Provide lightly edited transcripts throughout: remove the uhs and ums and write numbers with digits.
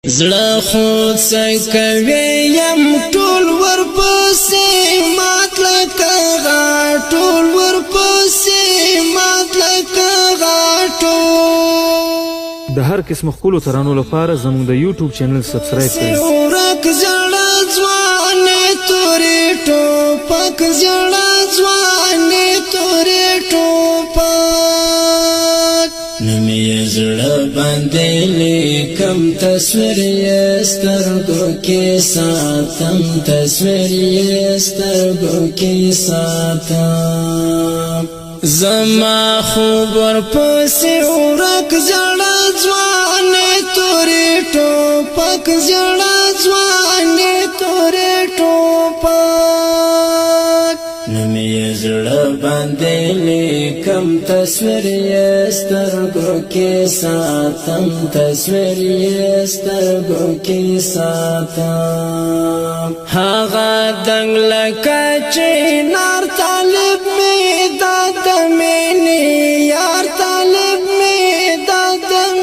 زړه خود سکوي یم ټول ورپسې مات لکه غاټول ورپسې مات لکه غاټول د هر قسم خپلو ترانو لپاره زموږ د یوټیوب چینل سبسکرایب کړئ. ورک زړه ځوانې تورې ټوپک زړه ځوانې تورې ټوپک نمې زړه باندې لیکم تصویر یې سترګو کې ساتم تصویر یې سترګو کې ساتم زما خوب ورپسې ورک زړه ځوانې تورې ټوپک زړه ځوانې تورې ټوپک نمې زړه باندې لیکم تصویر یې سترګو کې ساتم تصویر یې سترګو کې ساتم هغه دنګ لکه چنار طالب مې د مینې یار طالب مې د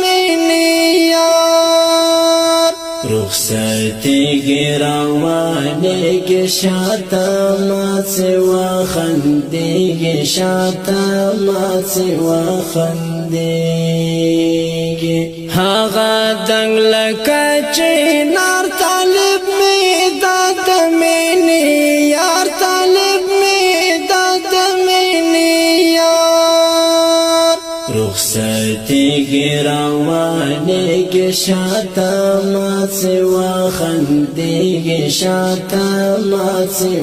مینې یار رخصتېږي روانېږي شاته ماڅې وخندېږي شاته ماڅې وخندېږي هغه دنګ لکه چنار طالب مې د مینې یار طالب مې د مینې یار رخصتېږي روانېږي شاته ماڅې وخندېږي شاته ماڅې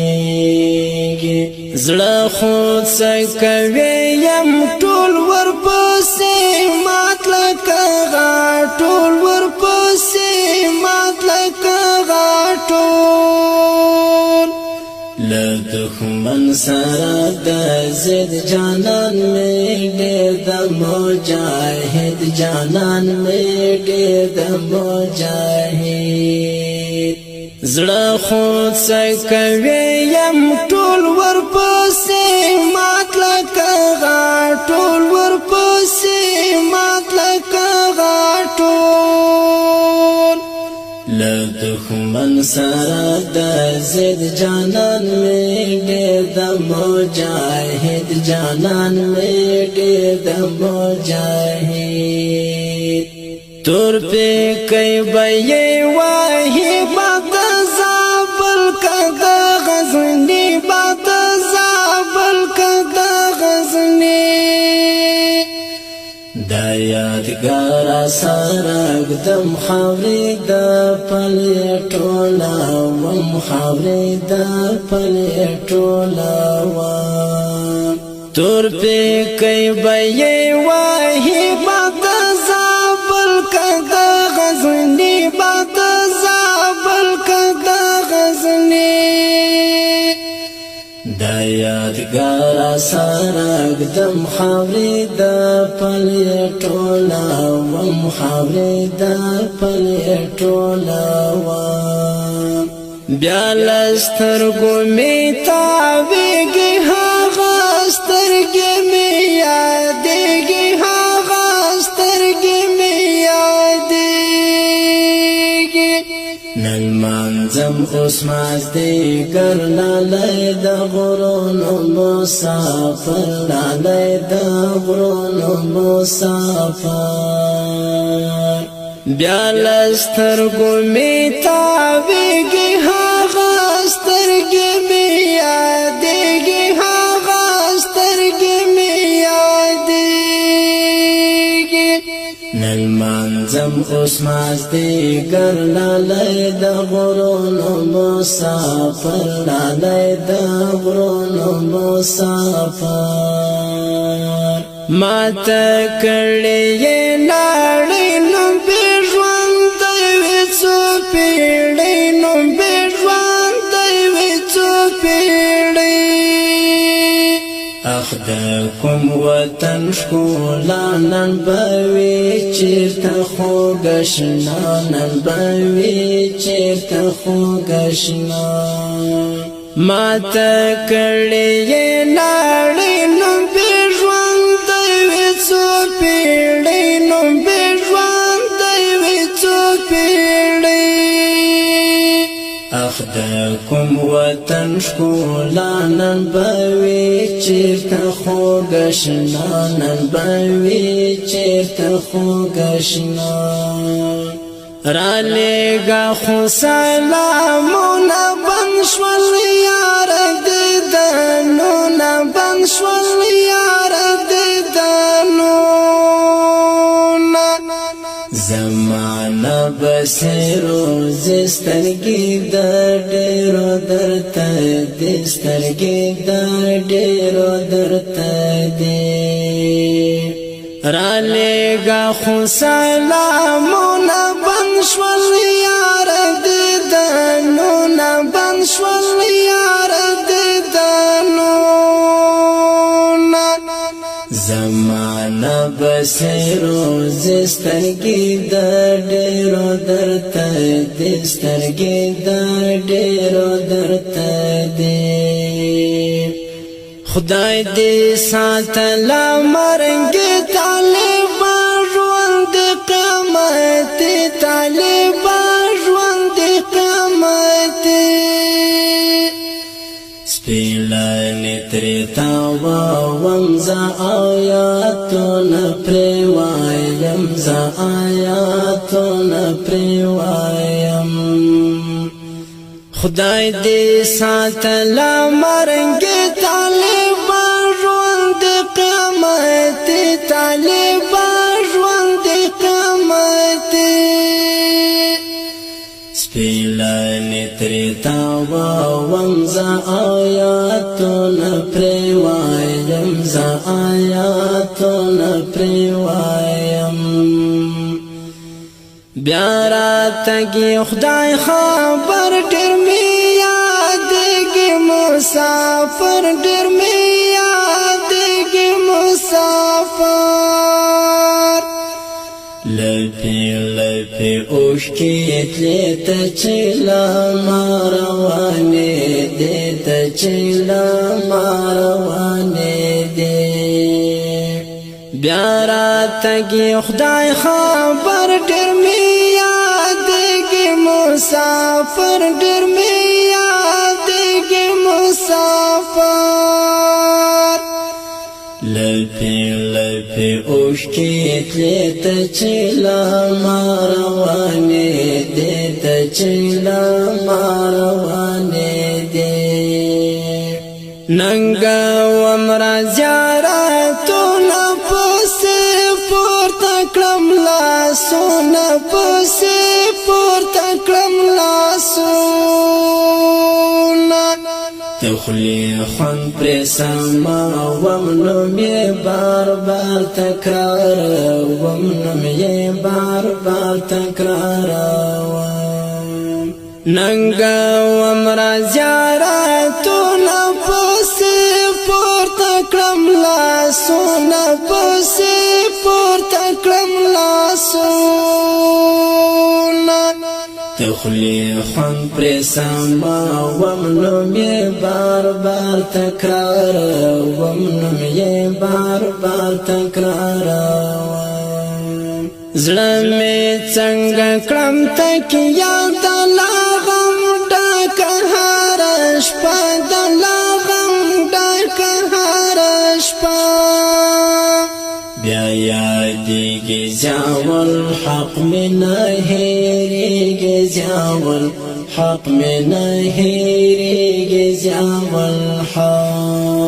وخندېږي زړه خود سکوي یم ټول ورپسې مات لکه غاټول ورپسې مات لکه غاټول له دښمن سره د ضد جانان مې ډېر د مجاهد جانان مې ډېر د مجاهد زړه خود سکوي یم ټول ورپسې مات لکه غاټول ورپسې مات لکه غاټول له دښمن سره د ضد جانان مې ډېر د مجاهد جانان مې ډېر د مجاهد تور پې کوي به یې واهي باد زابل که د غزني باد زابل که د غزني دا یادګار سره ږدم خاورې د پلې ټولوم خاورې د پلې ټولوم تور پې کوي به یې واهي باد زابل که د غزني باد زابل که د غزني دا یادګار سره ږدم خاورې د پلې ټولوم خاورې د پلې ټولوم بیا له سترګو مې تاوېږي هغه سترګې مې یادېږي هغه سترګې مې یادېږي نن لمانځم اوس مازدیګر لالی د غرونو مسافر لالی د غرونو مسافر بیا له سترګو مې تاوېږي هغه سترګې مې یادېږي هغه سترګې مې یادېږي نن لمانځم اوس مازدیګر لالی د غرونو مسافر لالی د غرونو مسافر ماته کړې یې ناړۍ نوم بې ژوندی وي څو پیړۍ نوم بې ژوندی وي څو پیړۍ اخ د کوم وطن ښکلا نن به وي چېرته خوږه شنه نن به وي چېرته خوږه شنه ماته کړې یې ناړۍ نوم بې ژوندی وي څو پیړۍ نوم بې ژوندی کوم وطن ښکلا نن به وي چېرته خوږ اشنا نن به وي چېرته خوږ اشنا رالېږه خو سلامونه بند شول یار دیدنونه بند شول یار دیدنونه زمانه بسې روزې سترګې د ډېرو درته دي سترګې د ډېرو درته دي رالېږه خو سلامونه بند شول یار دیدنونه بند شول یار دیدنونه زمانه بسې روزې سترګې د ډېرو درته دي سترګې د ډېرو درته دي خدای دې ساتله مرګې طالبه ژوند قیامتي طالبه ژوند قیامتي سپېلنې ترې تاووم زه آیاتونه پرې وایم زه آیاتونه پرې وایم خدای دې ساتله مرګې طالبه ژوند قیامتي طالبه ژوند قیامتي سپېلنې ترې تاووم زه آیاتونه پرې وایم زه آیاتونه پرې وایم بیا راتګي خدای خبر ډېر مې یادېږي مسافر ډېر مې یادېږي مسافر لپې لپې اوښکې تلې ته چې له ما روانې دي ته چې له ما روانې دي بیا راتګي خدای خبر ډېر مې یادېږي مسافر ډېر مې یادېږي مسافر لپې لپې اوښکې تلې ته چې له ما روانې دي ته چې له ما روانې دي ننګوم را زیارتونه پسې پورته کړم لاسونه پسې پورته کړم لاسونه د خولې خوند پرې سموم نوم یې بار بار تکراروم نوم یې بار بار تکراروم ننګوم را زیارتونه پسې پورته کړم لاسونه پسې پورته کړم لاسونه د خولې خوند پرې سموم نوم یې بار بار تکراروم نوم یې بار بار تکراروم زړه مې څنګه کړم تکیه د لا غم ډکه هره شپه د لا غم ډکه هره شپه بیا یادېږي ضیاء الحق مې نه هېرېږي ضیاء الحق مې نه هېرېږي ضیاء الحق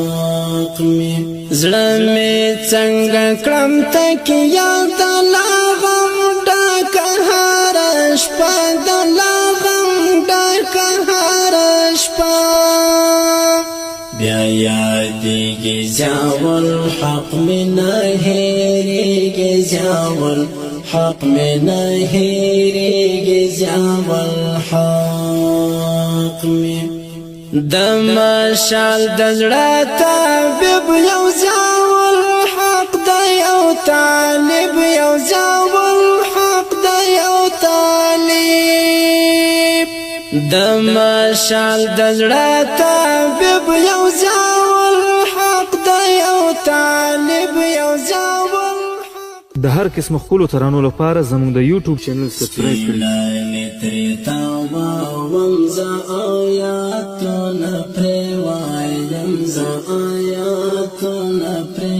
مې زړه مې څنګه کړم تکیه د لا غم ډکه هره شپه د لا غم ډکه هره شپه بیا یادېږي ضیاء الحق مې نه هېرېږي ضیاء الحق مې نه هېرېږي ضیاء الحق مې د مشال د زړه طبیب یو ضیاء الحق دی او طالب یو ضیاء الحق دی او طالب د مشال د زړه طبیب یو ضیاء الحق دی او طالب یو ضیاء د هر قسم خپلو ترانو لپاره زموږ د یوټیوب چینل سبسکرایب کړئ. آیاتونه پرې وایم زه آیاتونه پرې